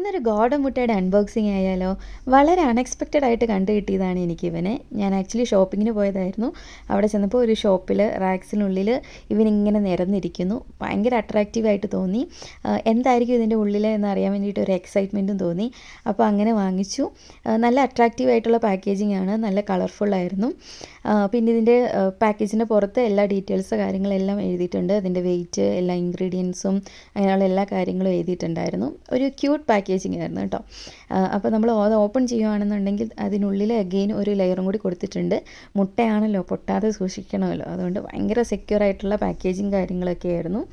ഇന്നൊരു ഗോഡ മുട്ടയുടെ അൺബോക്സിങ് ആയാലോ. വളരെ അൺഎക്സ്പെക്റ്റഡ് ആയിട്ട് കണ്ടു കിട്ടിയതാണ് എനിക്കിവനെ. ഞാൻ ആക്ച്വലി ഷോപ്പിങ്ങിന് പോയതായിരുന്നു. അവിടെ ചെന്നപ്പോൾ ഒരു ഷോപ്പിൽ റാക്സിനുള്ളിൽ ഇവനിങ്ങനെ നിരന്നിരിക്കുന്നു. ഭയങ്കര അട്രാക്റ്റീവായിട്ട് തോന്നി. എന്തായിരിക്കും ഇതിൻ്റെ ഉള്ളിൽ എന്നറിയാൻ വേണ്ടിയിട്ട് ഒരു എക്സൈറ്റ്മെൻറ്റും തോന്നി. അപ്പോൾ അങ്ങനെ വാങ്ങിച്ചു. നല്ല അട്രാക്റ്റീവായിട്ടുള്ള പാക്കേജിംഗ് ആണ്, നല്ല കളർഫുള്ളായിരുന്നു. പിന്നെ ഇതിൻ്റെ പാക്കേജിൻ്റെ പുറത്ത് എല്ലാ ഡീറ്റെയിൽസ് കാര്യങ്ങളെല്ലാം എഴുതിയിട്ടുണ്ട്. അതിൻ്റെ വെയിറ്റ്, എല്ലാ ഇൻഗ്രീഡിയൻസും അങ്ങനെയുള്ള എല്ലാ കാര്യങ്ങളും എഴുതിയിട്ടുണ്ടായിരുന്നു. ഒരു ക്യൂട്ട് പാക്കേജിങ് ആയിരുന്നു കേട്ടോ. അപ്പോൾ നമ്മൾ അത് ഓപ്പൺ ചെയ്യുകയാണെന്നുണ്ടെങ്കിൽ അതിനുള്ളിൽ അഗെയിൻ ഒരു ലെയറും കൂടി കൊടുത്തിട്ടുണ്ട്. മുട്ടയാണല്ലോ, പൊട്ടാതെ സൂക്ഷിക്കണമല്ലോ, അതുകൊണ്ട് ഭയങ്കര സെക്യൂർ ആയിട്ടുള്ള പാക്കേജിങ് കാര്യങ്ങളൊക്കെ ആയിരുന്നു.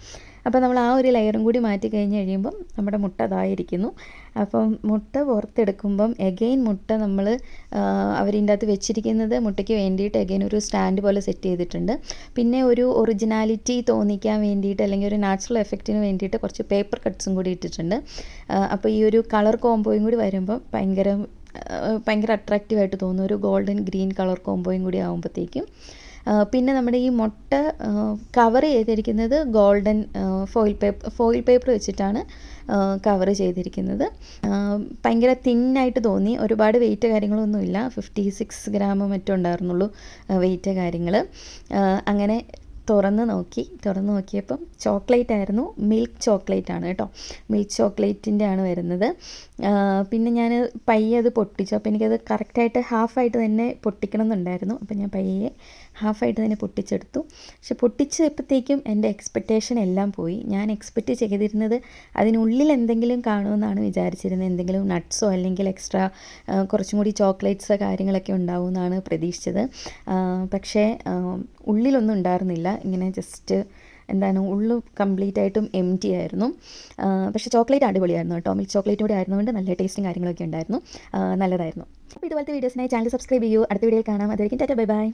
അപ്പോൾ നമ്മൾ ആ ഒരു ലെയറും കൂടി മാറ്റി കഴിഞ്ഞ് കഴിയുമ്പം നമ്മുടെ മുട്ട അതായിരിക്കുന്നു. അപ്പം മുട്ട പുറത്തെടുക്കുമ്പം എഗെയിൻ മുട്ട നമ്മൾ അവരിൻ്റെ അകത്ത് വെച്ചിരിക്കുന്നത് മുട്ടയ്ക്ക് വേണ്ടിയിട്ട് എഗെയിൻ ഒരു സ്റ്റാൻഡ് പോലെ സെറ്റ് ചെയ്തിട്ടുണ്ട്. പിന്നെ ഒരു ഒറിജിനാലിറ്റി തോന്നിക്കാൻ വേണ്ടിയിട്ട്, അല്ലെങ്കിൽ ഒരു നാച്ചുറൽ എഫക്റ്റിന് വേണ്ടിയിട്ട് കുറച്ച് പേപ്പർ കട്ട്സും കൂടി ഇട്ടിട്ടുണ്ട്. അപ്പോൾ ഈ ഒരു കളർ കോംബോയും കൂടി വരുമ്പം ഭയങ്കര അട്രാക്റ്റീവായിട്ട് തോന്നുന്നു. ഒരു ഗോൾഡൻ ഗ്രീൻ കളർ കോംബോയും കൂടി ആകുമ്പോഴത്തേക്കും. പിന്നെ നമ്മുടെ ഈ മുട്ട കവർ ചെയ്തിരിക്കുന്നത് ഗോൾഡൻ ഫോയിൽ പേപ്പർ വെച്ചിട്ടാണ് കവർ ചെയ്തിരിക്കുന്നത്. ഭയങ്കര തിന്നായിട്ട് തോന്നി. ഒരുപാട് വെയിറ്റ് കാര്യങ്ങളൊന്നുമില്ല, 56 ഗ്രാം മറ്റും ഉണ്ടായിരുന്നുള്ളൂ വെയിറ്റ് കാര്യങ്ങൾ. അങ്ങനെ തുറന്ന് നോക്കിയപ്പം ചോക്ലേറ്റ് ആയിരുന്നു. മിൽക്ക് ചോക്ലേറ്റ് ആണ് കേട്ടോ. മിൽക്ക് ചോക്ലേറ്റിൻ്റെ ആണ് വരുന്നത്. പിന്നെ ഞാൻ പയ്യെ അത് പൊട്ടിച്ചു. അപ്പോൾ എനിക്കത് കറക്റ്റായിട്ട് ഹാഫായിട്ട് തന്നെ പൊട്ടിക്കണം എന്നുണ്ടായിരുന്നു. അപ്പോൾ ഞാൻ പയ്യെ ഹാഫായിട്ട് തന്നെ പൊട്ടിച്ചെടുത്തു. പക്ഷെ പൊട്ടിച്ചപ്പോഴത്തേക്കും എൻ്റെ എക്സ്പെക്റ്റേഷൻ എല്ലാം പോയി. ഞാൻ എക്സ്പെക്റ്റ് ചെയ്തിരുന്നത് അതിനുള്ളിൽ എന്തെങ്കിലും കാണുമെന്നാണ് വിചാരിച്ചിരുന്നത്. എന്തെങ്കിലും നട്ട്സോ അല്ലെങ്കിൽ എക്സ്ട്രാ കുറച്ചും കൂടി ചോക്ലേറ്റ്സ് കാര്യങ്ങളൊക്കെ ഉണ്ടാവുമെന്നാണ് പ്രതീക്ഷിച്ചത്. പക്ഷേ ഉള്ളിലൊന്നും ഉണ്ടായിരുന്നില്ല. ഇങ്ങനെ ജസ്റ്റ് ഉള്ളു കംപ്ലീറ്റ് ആയിട്ടും എംറ്റി ആയിരുന്നു. പക്ഷേ ചോക്ലേറ്റ് അടിപൊളിയായിരുന്നു കേട്ടോ. മിൽക്ക് ചോക്ലേറ്റ് കൂടി ആയിരുന്നുകൊണ്ട് നല്ല ടേസ്റ്റും കാര്യങ്ങളൊക്കെ ഉണ്ടായിരുന്നു. നല്ലതായിരുന്നു. അപ്പോൾ ഇതുപോലത്തെ വീഡിയോസിനായി ചാനൽ സബ്സ്ക്രൈബ് ചെയ്യൂ. അടുത്ത വീഡിയോയിൽ കാണാം. അതുവരെയും ടാറ്റ ബൈ ബൈ.